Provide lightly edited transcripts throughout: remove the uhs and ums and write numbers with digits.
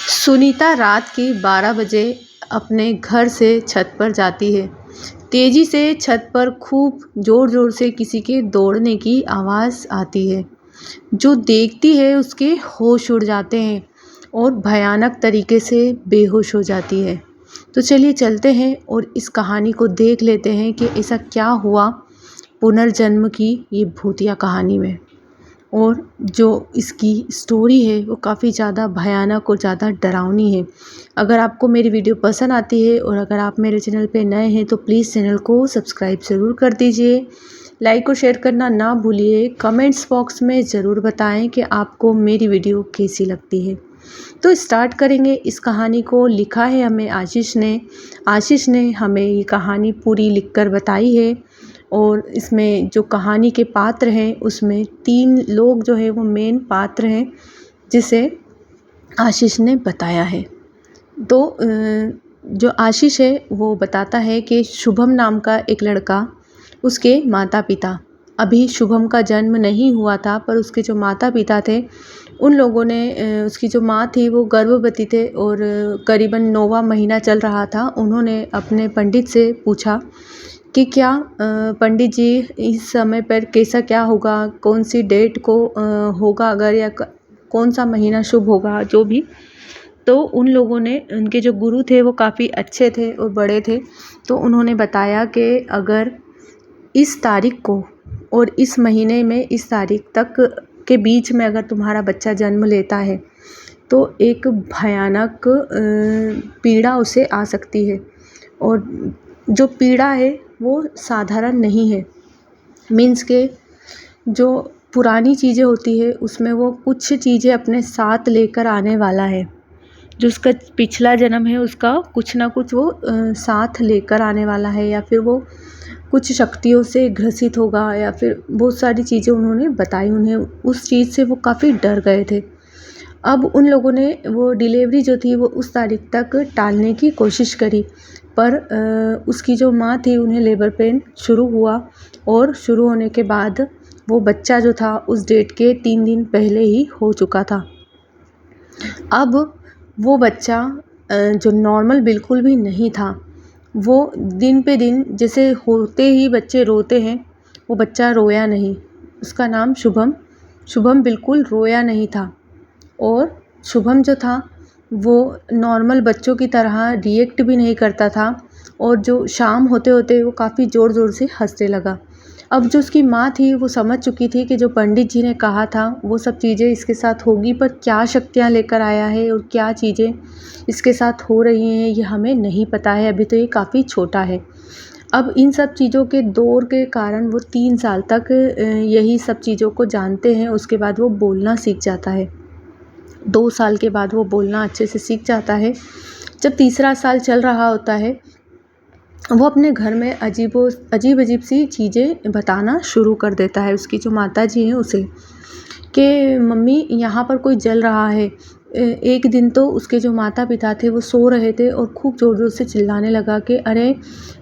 सुनीता रात के 12 बजे अपने घर से छत पर जाती है। तेजी से छत पर खूब ज़ोर-ज़ोर से किसी के दौड़ने की आवाज़ आती है। जो देखती है उसके होश उड़ जाते हैं और भयानक तरीके से बेहोश हो जाती है। तो चलिए चलते हैं और इस कहानी को देख लेते हैं कि ऐसा क्या हुआ पुनर्जन्म की ये भूतिया कहानी में। और जो इसकी स्टोरी है वो काफ़ी ज़्यादा भयानक और ज़्यादा डरावनी है। अगर आपको मेरी वीडियो पसंद आती है और अगर आप मेरे चैनल पे नए हैं तो प्लीज़ चैनल को सब्सक्राइब ज़रूर कर दीजिए। लाइक और शेयर करना ना भूलिए। कमेंट्स बॉक्स में ज़रूर बताएं कि आपको मेरी वीडियो कैसी लगती है। तो स्टार्ट करेंगे इस कहानी को। लिखा है हमें आशीष ने हमें ये कहानी पूरी लिखकर बताई है। और इसमें जो कहानी के पात्र हैं उसमें 3 लोग जो है वो मेन पात्र हैं जिसे आशीष ने बताया है। तो जो आशीष है वो बताता है कि शुभम नाम का एक लड़का, उसके माता पिता, अभी शुभम का जन्म नहीं हुआ था पर उसके जो माता पिता थे उन लोगों ने उसकी जो माँ थी वो गर्भवती थे और करीबन 9वां महीना चल रहा था। उन्होंने अपने पंडित से पूछा कि क्या पंडित जी इस समय पर कैसा क्या होगा, कौन सी डेट को होगा अगर या कौन सा महीना शुभ होगा जो भी। तो उन लोगों ने, उनके जो गुरु थे वो काफ़ी अच्छे थे और बड़े थे, तो उन्होंने बताया कि अगर इस तारीख को और इस महीने में इस तारीख तक के बीच में अगर तुम्हारा बच्चा जन्म लेता है तो एक भयानक पीड़ा उसे आ सकती है। और जो पीड़ा है वो साधारण नहीं है। मीन्स के जो पुरानी चीज़ें होती है उसमें वो कुछ चीज़ें अपने साथ लेकर आने वाला है। जो उसका पिछला जन्म है उसका कुछ ना कुछ वो साथ लेकर आने वाला है, या फिर वो कुछ शक्तियों से ग्रसित होगा, या फिर बहुत सारी चीज़ें उन्होंने बताई। उन्हें उस चीज़ से वो काफ़ी डर गए थे। अब उन लोगों ने वो डिलीवरी जो थी वो उस तारीख तक टालने की कोशिश करी, पर उसकी जो माँ थी उन्हें लेबर पेन शुरू हुआ और शुरू होने के बाद वो बच्चा जो था उस डेट के 3 दिन पहले ही हो चुका था। अब वो बच्चा जो नॉर्मल बिल्कुल भी नहीं था, वो दिन पे दिन जैसे होते ही बच्चे रोते हैं वो बच्चा रोया नहीं। उसका नाम शुभम बिल्कुल रोया नहीं था। और शुभम जो था वो नॉर्मल बच्चों की तरह रिएक्ट भी नहीं करता था, और जो शाम होते होते वो काफ़ी ज़ोर ज़ोर से हंसने लगा। अब जो उसकी माँ थी वो समझ चुकी थी कि जो पंडित जी ने कहा था वो सब चीज़ें इसके साथ होगी, पर क्या शक्तियाँ लेकर आया है और क्या चीज़ें इसके साथ हो रही हैं ये हमें नहीं पता है, अभी तो ये काफ़ी छोटा है। अब इन सब चीज़ों के दौर के कारण वो 3 साल तक यही सब चीज़ों को जानते हैं। उसके बाद वो बोलना सीख जाता है। 2 साल के बाद वो बोलना अच्छे से सीख जाता है। जब तीसरा साल चल रहा होता है वो अपने घर में अजीब-अजीब सी चीज़ें बताना शुरू कर देता है उसकी जो माताजी हैं उसे, कि मम्मी यहाँ पर कोई जल रहा है। एक दिन तो उसके जो माता पिता थे वो सो रहे थे और खूब ज़ोर ज़ोर से चिल्लाने लगा कि अरे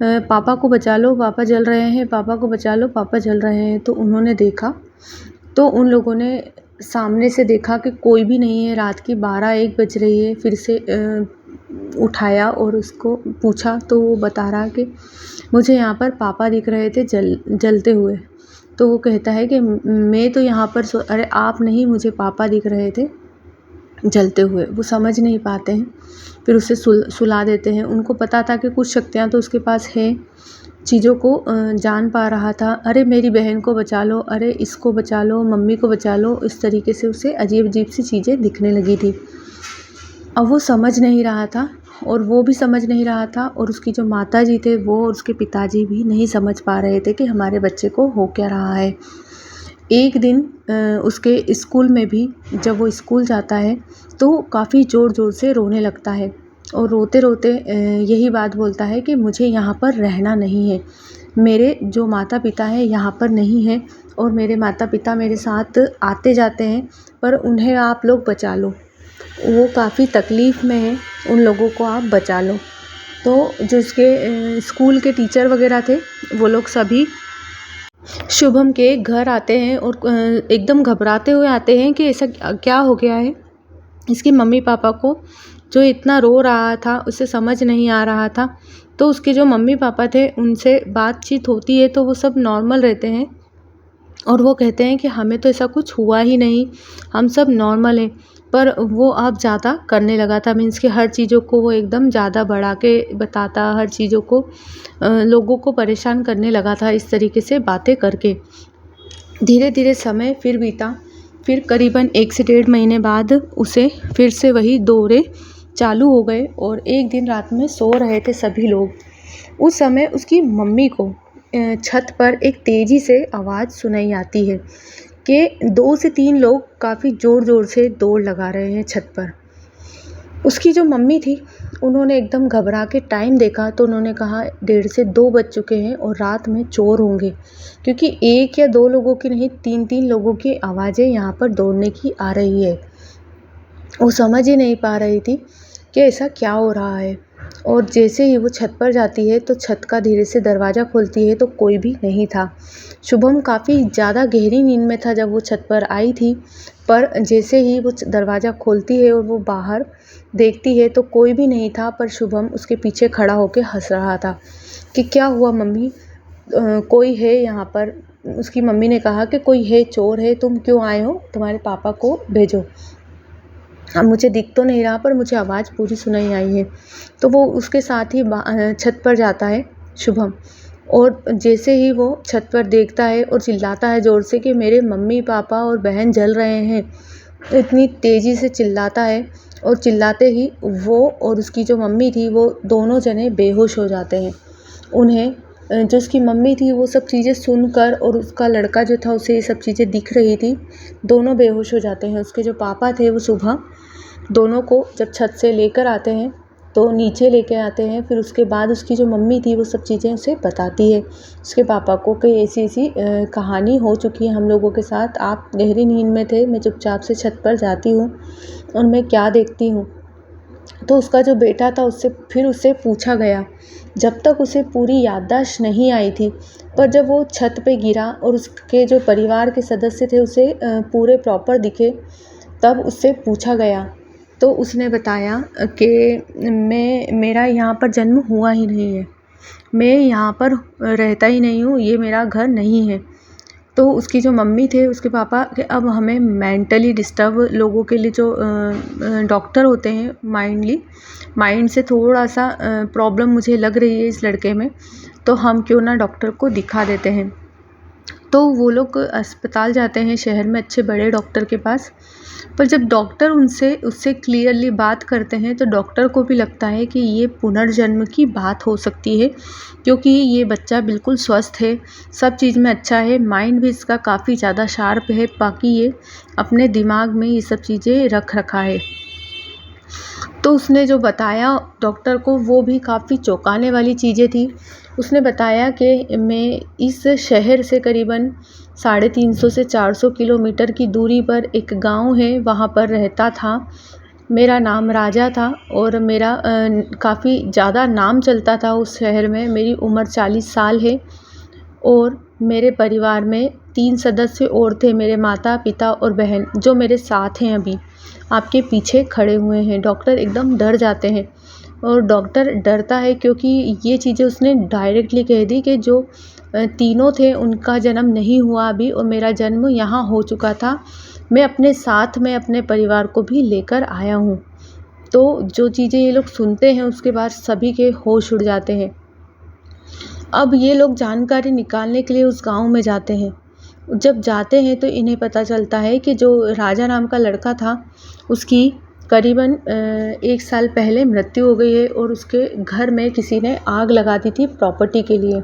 पापा को बचा लो, पापा जल रहे हैं, पापा को बचा लो, पापा जल रहे हैं। तो उन्होंने देखा, तो उन लोगों ने सामने से देखा कि कोई भी नहीं है। रात की 12-1 बज रही है। फिर से उठाया और उसको पूछा तो वो बता रहा कि मुझे यहाँ पर पापा दिख रहे थे जलते हुए। तो वो कहता है कि मैं तो यहाँ पर अरे आप नहीं, मुझे पापा दिख रहे थे जलते हुए। वो समझ नहीं पाते हैं, फिर उसे सुला देते हैं। उनको पता था कि कुछ शक्तियाँ तो उसके पास है, चीज़ों को जान पा रहा था। अरे मेरी बहन को बचा लो, अरे इसको बचा लो, मम्मी को बचा लो। इस तरीके से उसे अजीब-अजीब सी चीज़ें दिखने लगी थी। अब वो समझ नहीं रहा था और वो भी समझ नहीं रहा था, और उसकी जो माताजी थे वो और उसके पिताजी भी नहीं समझ पा रहे थे कि हमारे बच्चे को हो क्या रहा है। एक दिन उसके स्कूल में भी जब वो स्कूल जाता है तो काफ़ी ज़ोर-ज़ोर से रोने लगता है और रोते-रोते यही बात बोलता है कि मुझे यहाँ पर रहना नहीं है। मेरे जो माता-पिता हैं यहाँ पर नहीं हैं और मेरे माता-पिता मेरे साथ आते-जाते हैं, पर उन्हें आप लोग बचा लो। वो काफ़ी तकलीफ़ में हैं, उन लोगों को आप बचा लो। तो जो उसके स्कूल के टीचर वग़ैरह थे वो लोग सभी शुभम के घर आते हैं और एकदम घबराते हुए आते हैं कि ऐसा क्या हो गया है। इसके मम्मी पापा को जो इतना रो रहा था उसे समझ नहीं आ रहा था। तो उसके जो मम्मी पापा थे उनसे बातचीत होती है तो वो सब नॉर्मल रहते हैं और वो कहते हैं कि हमें तो ऐसा कुछ हुआ ही नहीं, हम सब नॉर्मल हैं। पर वो अब ज़्यादा करने लगा था, मीन्स कि हर चीज़ों को वो एकदम ज़्यादा बढ़ा के बताता, हर चीज़ों को लोगों को परेशान करने लगा था इस तरीके से बातें करके। धीरे धीरे समय फिर बीता, फिर करीबन 1 से 1.5 महीने बाद उसे फिर से वही दौरे चालू हो गए और एक दिन रात में सो रहे थे सभी लोग। उस समय उसकी मम्मी को छत पर एक तेज़ी से आवाज़ सुनाई आती है कि 2 से 3 लोग काफ़ी ज़ोर-ज़ोर से दौड़ लगा रहे हैं छत पर। उसकी जो मम्मी थी उन्होंने एकदम घबरा के टाइम देखा तो उन्होंने कहा 1:30 से 2 बज चुके हैं और रात में चोर होंगे, क्योंकि 1 या 2 लोगों की नहीं 3-3 लोगों की आवाज़ें यहाँ पर दौड़ने की आ रही है। वो समझ ही नहीं पा रही थी कि ऐसा क्या हो रहा है। और जैसे ही वो छत पर जाती है तो छत का धीरे से दरवाज़ा खोलती है तो कोई भी नहीं था। शुभम काफ़ी ज़्यादा गहरी नींद में था जब वो छत पर आई थी, पर जैसे ही वो दरवाज़ा खोलती है और वो बाहर देखती है तो कोई भी नहीं था, पर शुभम उसके पीछे खड़ा होकर हंस रहा था कि क्या हुआ मम्मी, कोई है यहाँ पर। उसकी मम्मी ने कहा कि कोई है, चोर है, तुम क्यों आए हो, तुम्हारे पापा को भेजो। अब मुझे दिख तो नहीं रहा पर मुझे आवाज़ पूरी सुनाई आई है। तो वो उसके साथ ही छत पर जाता है शुभम, और जैसे ही वो छत पर देखता है और चिल्लाता है ज़ोर से कि मेरे मम्मी पापा और बहन जल रहे हैं। इतनी तेज़ी से चिल्लाता है और चिल्लाते ही वो और उसकी जो मम्मी थी वो दोनों जने बेहोश हो जाते हैं। उन्हें जो उसकी मम्मी थी वो सब चीज़ें सुनकर और उसका लड़का जो था उसे ये सब चीज़ें दिख रही थी, दोनों बेहोश हो जाते हैं। उसके जो पापा थे वो सुबह दोनों को जब छत से लेकर आते हैं तो नीचे लेके आते हैं, फिर उसके बाद उसकी जो मम्मी थी वो सब चीज़ें उसे बताती है उसके पापा को कि ऐसी कहानी हो चुकी है हम लोगों के साथ, आप गहरी नींद में थे, मैं चुपचाप से छत पर जाती हूँ और मैं क्या देखती हूँ। तो उसका जो बेटा था उससे पूछा गया, जब तक उसे पूरी याददाश्त नहीं आई थी, पर जब वो छत पे गिरा और उसके जो परिवार के सदस्य थे उसे पूरे प्रॉपर दिखे, तब उससे पूछा गया तो उसने बताया कि मेरा यहाँ पर जन्म हुआ ही नहीं है, मैं यहाँ पर रहता ही नहीं हूँ, ये मेरा घर नहीं है। तो उसकी जो मम्मी थे उसके पापा कि अब हमें मेंटली डिस्टर्ब लोगों के लिए जो डॉक्टर होते हैं, माइंड से थोड़ा सा प्रॉब्लम मुझे लग रही है इस लड़के में, तो हम क्यों ना डॉक्टर को दिखा देते हैं। तो वो लोग अस्पताल जाते हैं शहर में अच्छे बड़े डॉक्टर के पास, पर जब डॉक्टर उससे क्लियरली बात करते हैं तो डॉक्टर को भी लगता है कि ये पुनर्जन्म की बात हो सकती है, क्योंकि ये बच्चा बिल्कुल स्वस्थ है, सब चीज़ में अच्छा है, माइंड भी इसका काफ़ी ज़्यादा शार्प है, बाकी ये अपने दिमाग में ये सब चीज़ें रख रखा है। तो उसने जो बताया डॉक्टर को वो भी काफ़ी चौंकाने वाली चीज़ें थी। उसने बताया कि मैं इस शहर से करीबन 350 से 400 किलोमीटर की दूरी पर एक गांव है, वहाँ पर रहता था। मेरा नाम राजा था और मेरा काफ़ी ज़्यादा नाम चलता था उस शहर में। मेरी उम्र 40 साल है और मेरे परिवार में 3 सदस्य और थे, मेरे माता पिता और बहन, जो मेरे साथ हैं अभी आपके पीछे खड़े हुए हैं। डॉक्टर एकदम डर जाते हैं और डॉक्टर डरता है क्योंकि ये चीज़ें उसने डायरेक्टली कह दी कि जो तीनों थे उनका जन्म नहीं हुआ अभी और मेरा जन्म यहाँ हो चुका था, मैं अपने साथ में अपने परिवार को भी लेकर आया हूँ। तो जो चीज़ें ये लोग सुनते हैं उसके बाद सभी के होश उड़ जाते हैं। अब ये लोग जानकारी निकालने के लिए उस गांव में जाते हैं। जब जाते हैं तो इन्हें पता चलता है कि जो राजा नाम का लड़का था उसकी करीबन 1 साल पहले मृत्यु हो गई है और उसके घर में किसी ने आग लगा दी थी प्रॉपर्टी के लिए।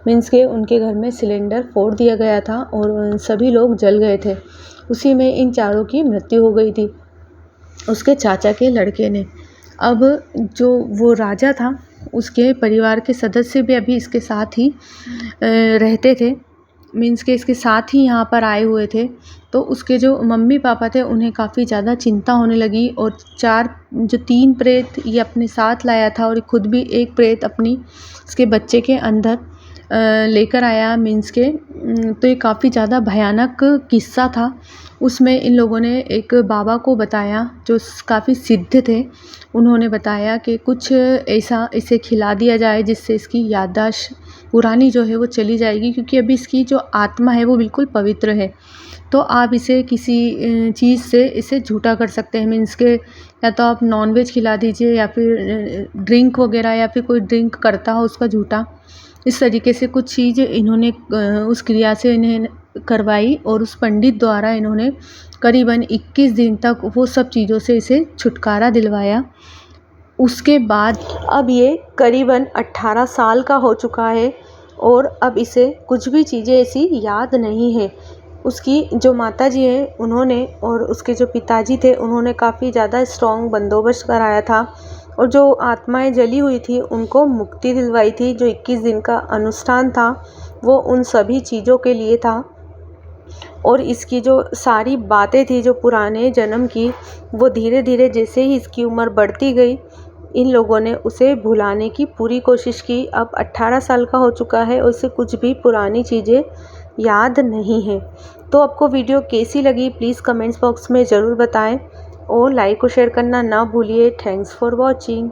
मीन्स के उनके घर में सिलेंडर फोड़ दिया गया था और सभी लोग जल गए थे। उसी में इन चारों की मृत्यु हो गई थी, उसके चाचा के लड़के ने। अब जो वो राजा था उसके परिवार के सदस्य भी अभी इसके साथ ही रहते थे, मीन्स के इसके साथ ही यहाँ पर आए हुए थे। तो उसके जो मम्मी पापा थे उन्हें काफ़ी ज़्यादा चिंता होने लगी और 3 प्रेत ये अपने साथ लाया था और खुद भी एक प्रेत अपनी उसके बच्चे के अंदर लेकर आया मीन्स के तो ये काफ़ी ज़्यादा भयानक किस्सा था। उसमें इन लोगों ने एक बाबा को बताया जो काफ़ी सिद्ध थे। उन्होंने बताया कि कुछ ऐसा इसे खिला दिया जाए जिससे इसकी याददाश्त पुरानी जो है वो चली जाएगी, क्योंकि अभी इसकी जो आत्मा है वो बिल्कुल पवित्र है। तो आप इसे किसी चीज़ से इसे झूठा कर सकते हैं, मीन्स के या तो आप नॉनवेज खिला दीजिए या फिर ड्रिंक वगैरह, या फिर कोई ड्रिंक करता हो उसका झूठा। इस तरीके से कुछ चीज़ इन्होंने उस क्रिया से इन्हें करवाई और उस पंडित द्वारा इन्होंने करीबन 21 दिन तक वो सब चीज़ों से इसे छुटकारा दिलवाया। उसके बाद अब ये करीबन 18 साल का हो चुका है और अब इसे कुछ भी चीज़ें ऐसी याद नहीं है। उसकी जो माताजी हैं उन्होंने और उसके जो पिताजी थे उन्होंने काफ़ी ज़्यादा स्ट्रॉन्ग बंदोबस्त कराया था और जो आत्माएं जली हुई थी उनको मुक्ति दिलवाई थी। जो 21 दिन का अनुष्ठान था वो उन सभी चीज़ों के लिए था और इसकी जो सारी बातें थी जो पुराने जन्म की, वो धीरे धीरे जैसे ही इसकी उम्र बढ़ती गई इन लोगों ने उसे भुलाने की पूरी कोशिश की। अब 18 साल का हो चुका है और उसे कुछ भी पुरानी चीज़ें याद नहीं है। तो आपको वीडियो कैसी लगी प्लीज़ कमेंट्स बॉक्स में ज़रूर बताएं और लाइक और शेयर करना ना भूलिए। Thanks for watching.